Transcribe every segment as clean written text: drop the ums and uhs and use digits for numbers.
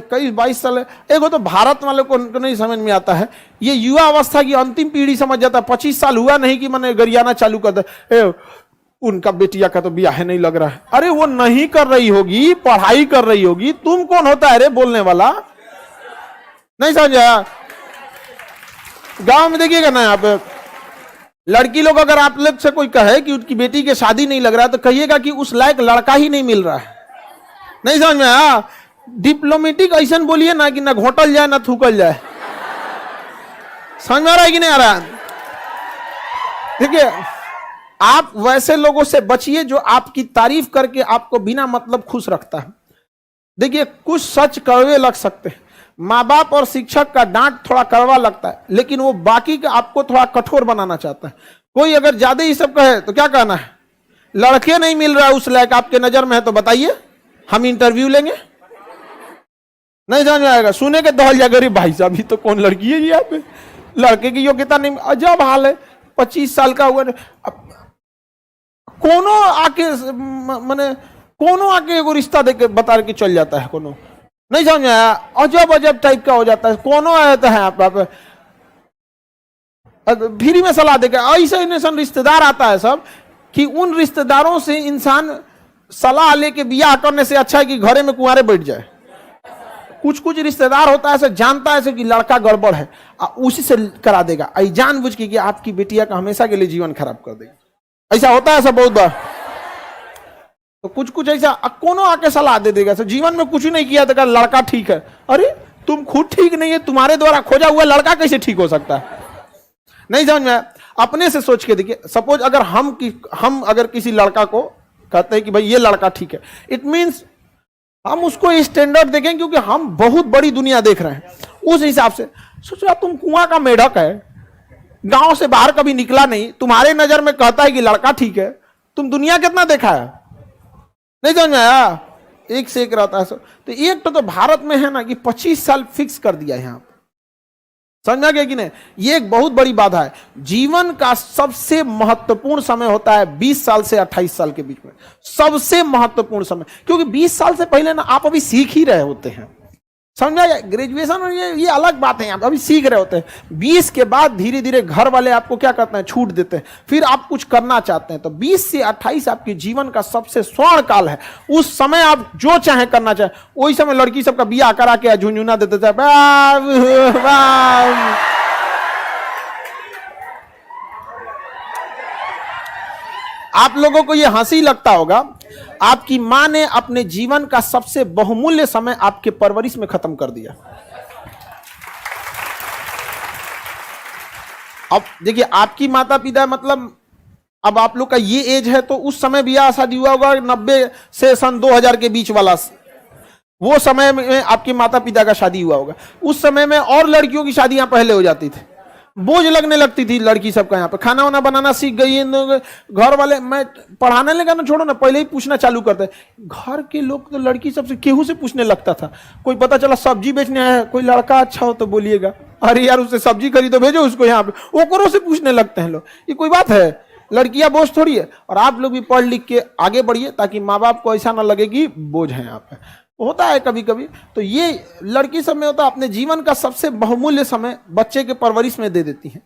21-22 साल, एक तो भारत वालों को नहीं समझ में आता है, ये युवा अवस्था की अंतिम पीढ़ी समझ जाता है। 25 साल हुआ नहीं कि मैंने गरियाना चालू कर दे, उनका बेटिया का तो ब्याह नहीं लग रहा है। अरे वो नहीं कर रही होगी, पढ़ाई कर रही होगी, तुम कौन होता है रे बोलने वाला? नहीं समझ आया? गांव में देखिएगा ना, यहाँ पे लड़की लोग अगर आप लोग से कोई कहे कि उसकी बेटी की शादी नहीं लग रहा है तो कहिएगा कि उस लायक लड़का ही नहीं मिल रहा है। नहीं समझ में आया? डिप्लोमेटिक ऐसा बोलिए ना कि ना घोटल जाए ना थूकल जाए। समझ में आ रहा है कि नहीं आ रहा? देखिए, आप वैसे लोगों से बचिए जो आपकी तारीफ करके आपको बिना मतलब खुश रखता है। देखिए, कुछ सच कड़वे लग सकते हैं, माँ बाप और शिक्षक का डांट थोड़ा कड़वा लगता है, लेकिन वो बाकी का आपको थोड़ा कठोर बनाना चाहता है। कोई अगर ज्यादा ही सब कहे तो क्या कहना है, लड़के नहीं मिल रहा है उस लायक आपके नजर में है तो बताइए, हम इंटरव्यू लेंगे। नहीं समझ में आएगा, सुने के दहल जाएगा, भाई साहब ये तो कौन लड़की है जी, यहाँ पे लड़के की योग्यता नहीं। अजब हाल है, 25 साल का हुआ, कोनो आके माने कोनो आके एगो रिश्ता देके बता के चल जाता है कोनो। नहीं समझ में आया? अजब अजब टाइप का हो जाता है। कोनो आता है आप फ्री में सलाह देगा। ऐसे इंसान रिश्तेदार आता है सब कि उन रिश्तेदारों से इंसान सलाह लेके बियाह करने से अच्छा है कि घरे में कुंवारे बैठ जाए। कुछ कुछ रिश्तेदार होता है ऐसे, जानता है ऐसे कि लड़का गड़बड़ है, उसी से करा देगा, जानबूझ के कि आपकी बेटिया का हमेशा के लिए जीवन खराब कर देगा। ऐसा होता है ऐसा बहुत बार। तो कुछ कुछ ऐसा कोनो आके सलाह दे देगा, जीवन में कुछ नहीं किया तो लड़का ठीक है। अरे तुम खुद ठीक नहीं है, तुम्हारे द्वारा खोजा हुआ लड़का कैसे ठीक हो सकता है? नहीं समझ में? अपने से सोच के देखिए, सपोज अगर हम अगर किसी लड़का को कहते हैं कि भाई ये लड़का ठीक है, इट मीन्स हम उसको स्टैंडर्ड देखें, क्योंकि हम बहुत बड़ी दुनिया देख रहे हैं। उस हिसाब से सोचो, तुम कुआं का मेढक है, गांव से बाहर कभी निकला नहीं, तुम्हारे नजर में कहता है कि लड़का ठीक है, तुम दुनिया कितना देखा है? नहीं समझ में आया? एक से एक रहता है सब। तो एक तो भारत में है ना कि 25 साल फिक्स कर दिया है यहाँ पे। समझा गया कि नहीं? ये एक बहुत बड़ी बाधा है। जीवन का सबसे महत्वपूर्ण समय होता है 20 साल से 28 साल के बीच में, सबसे महत्वपूर्ण समय। क्योंकि 20 साल से पहले ना आप अभी सीख ही रहे होते हैं। समझा? ग्रेजुएशन और ये अलग बात है, आप अभी सीख रहे होते हैं। 20 के बाद धीरे धीरे घर वाले आपको क्या करते हैं, छूट देते हैं, फिर आप कुछ करना चाहते हैं। तो 20 से 28 आपके जीवन का सबसे स्वर्ण काल है। उस समय आप जो चाहे करना चाहे। वही समय लड़की सबका बियाह करा के झुंझुना देते थे। आप लोगों को यह हंसी लगता होगा, आपकी मां ने अपने जीवन का सबसे बहुमूल्य समय आपके परवरिश में खत्म कर दिया। अब देखिए, आपकी माता पिता मतलब अब आप लोग का ये एज है, तो उस समय ब्याह शादी हुआ होगा 90 से सन 2000 के बीच वाला, वो समय में आपके माता पिता का शादी हुआ होगा। उस समय में और लड़कियों की शादियां पहले हो जाती थी, बोझ लगने लगती थी लड़की सबका। यहाँ पे खाना वाना बनाना सीख गई, घर वाले, मैं पढ़ाने लगा ना, छोड़ो ना, पहले ही पूछना चालू करते। घर के लोग तो लड़की सबसे केहू से पूछने लगता था। कोई पता चला सब्जी बेचने आया है, कोई लड़का अच्छा हो तो बोलिएगा, अरे यार उससे सब्जी खरीदो, भेजो उसको यहाँ पे। ओकरों से पूछने लगते हैं लोग। ये कोई बात है? लड़कियां बोझ थोड़ी है। और आप लोग भी पढ़ लिख के आगे बढ़िए, ताकि माँ बाप को ऐसा ना लगे कि बोझ है यहाँ पे। होता है कभी कभी। तो ये लड़की सब में होता है, अपने जीवन का सबसे बहुमूल्य समय बच्चे के परवरिश में दे देती है,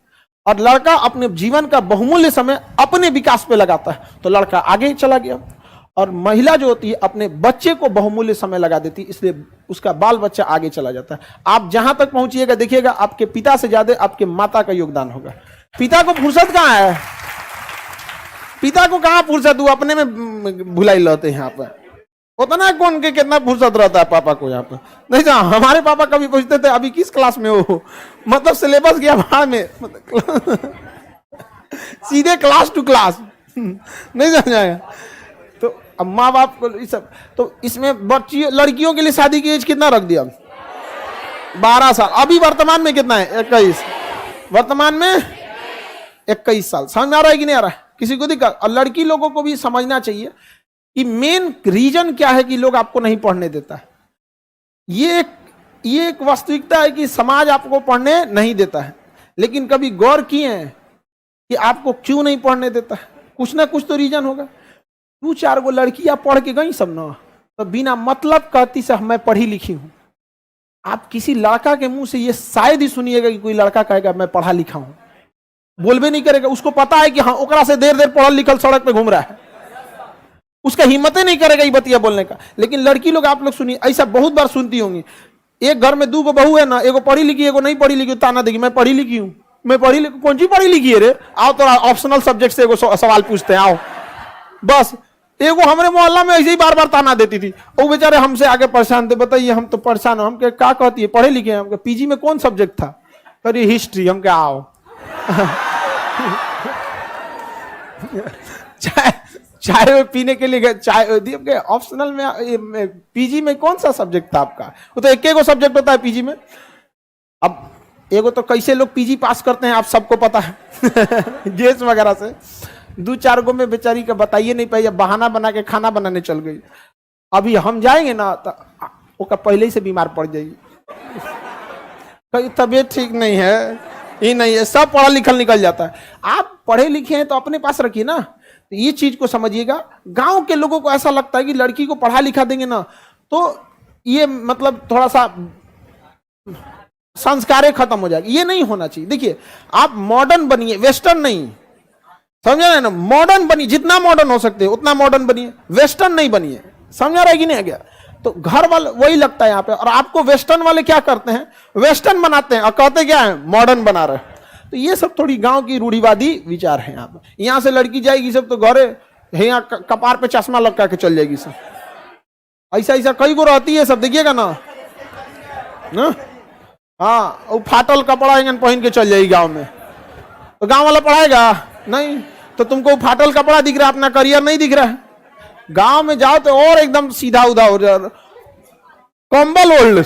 और लड़का अपने जीवन का बहुमूल्य समय अपने विकास पे लगाता है, तो लड़का आगे चला गया। और महिला जो होती है अपने बच्चे को बहुमूल्य समय लगा देती है, इसलिए उसका बाल बच्चा आगे चला जाता है। आप जहां तक पहुंचिएगा, देखिएगा आपके पिता से ज्यादा आपके माता का योगदान होगा। पिता को फुर्सत कहाँ है? पिता को कहाँ फुर्सत? वो अपने में भुलाई रहते हैं। यहाँ पर होता ना कौन के कितना फुर्सत रहता है पापा को यहाँ पर। नहीं जा, हमारे पापा कभी पूछते थे अभी किस क्लास में हो, मतलब सिलेबस गया बाहर में, सीधे क्लास टू क्लास। नहीं समझाया? तो अब माँ बाप को ये सब, तो इसमें बच्चियों लड़कियों के लिए शादी की एज कितना रख दिया? 12 साल। अभी वर्तमान में कितना है? 21। वर्तमान में 21 साल। समझ में आ रहा है कि नहीं आ रहा है? किसी को दिक्कत? और लड़की लोगों को भी समझना चाहिए कि मेन रीजन क्या है कि लोग आपको नहीं पढ़ने देता है। ये एक वास्तविकता है कि समाज आपको पढ़ने नहीं देता है, लेकिन कभी गौर किए हैं कि आपको क्यों नहीं पढ़ने देता है? कुछ ना कुछ तो रीजन होगा। 2-4 गो लड़कियां पढ़ के गई सब ना, तो बिना मतलब कहती से मैं पढ़ी लिखी हूं, आप किसी लड़का के मुंह से ये शायद ही सुनिएगा कि कोई लड़का कहेगा मैं पढ़ा लिखा हूं, बोलबे नहीं करेगा। उसको पता है कि हाँ ओकरा से देर देर पढ़ल लिखल सड़क पे घूम रहा है, उसका हिम्मत ही नहीं करेगा ये बतिया बोलने का। लेकिन लड़की लोग आप लोग सुनिए, ऐसा बहुत बार सुनती होंगी, एक घर में 2 बहू है ना, एगो पढ़ी लिखी एगो नहीं पढ़ी लिखी, ताना देगी मैं पढ़ी लिखी हूं, मैं पढ़ी लिखी। कौन सी पढ़ी लिखी है रे, आओ तो ऑप्शनल सब्जेक्ट से एगो सवाल पूछते हैं, आओ। बस एगो हमारे मोहल्ला में ऐसे ही बार बार ताना देती थी, वो बेचारे हमसे आगे परेशान थे, बताइए हम तो परेशान हो। हम क्या कहती है पढ़े लिखे हैं, हम पीजी में कौन सब्जेक्ट था, करिए हिस्ट्री। हम क्या आओ चाय पीने के लिए गए, चाय ऑप्शनल में पीजी में कौन सा सब्जेक्ट था आपका, वो तो एक सब्जेक्ट होता है पीजी में। अब एगो तो कैसे लोग पीजी पास करते हैं आप सबको पता है गैस वगैरह से, 2-4 गो में बेचारी का बताइए नहीं पाई, बहाना बना के खाना बनाने चल गई। अभी हम जाएंगे ना तो वो पहले ही से बीमार पड़ जाएगी, कहीं तबीयत ठीक नहीं है, ये नहीं है, सब पढ़ा लिखल निकल जाता है। आप पढ़े लिखे हैं तो अपने पास रखिए ना, तो ये चीज को समझिएगा। गांव के लोगों को ऐसा लगता है कि लड़की को पढ़ा लिखा देंगे ना तो ये मतलब थोड़ा सा संस्कारें खत्म हो जाएगी, ये नहीं होना चाहिए। देखिए आप मॉडर्न बनिए, वेस्टर्न नहीं, समझा ना, मॉडर्न बनिए, जितना मॉडर्न हो सकते हैं उतना मॉडर्न बनिए, वेस्टर्न नहीं बनिए। समझा रहा है कि नहीं आ गया? तो घर वाले वही लगता है यहाँ पे, और आपको वेस्टर्न वाले क्या करते हैं, वेस्टर्न बनाते हैं और कहते क्या है मॉडर्न बना रहे। तो ये सब थोड़ी गांव की रूढ़िवादी विचार है। यहाँ पे यहाँ से लड़की जाएगी सब तो घरे यहाँ कपार पे चश्मा लटका के चल जाएगी सब, ऐसा ऐसा कई गो रहती है सब, देखिएगा ना। हाँ वो फाटल कपड़ा पहन के चल जाएगी गांव में, तो गांव वाला पढ़ाएगा नहीं। तो तुमको फाटल कपड़ा दिख रहा है, अपना करियर नहीं दिख रहा है। गांव में जाओ तो और एकदम सीधा उधा हो जाए, कंबल ओढ़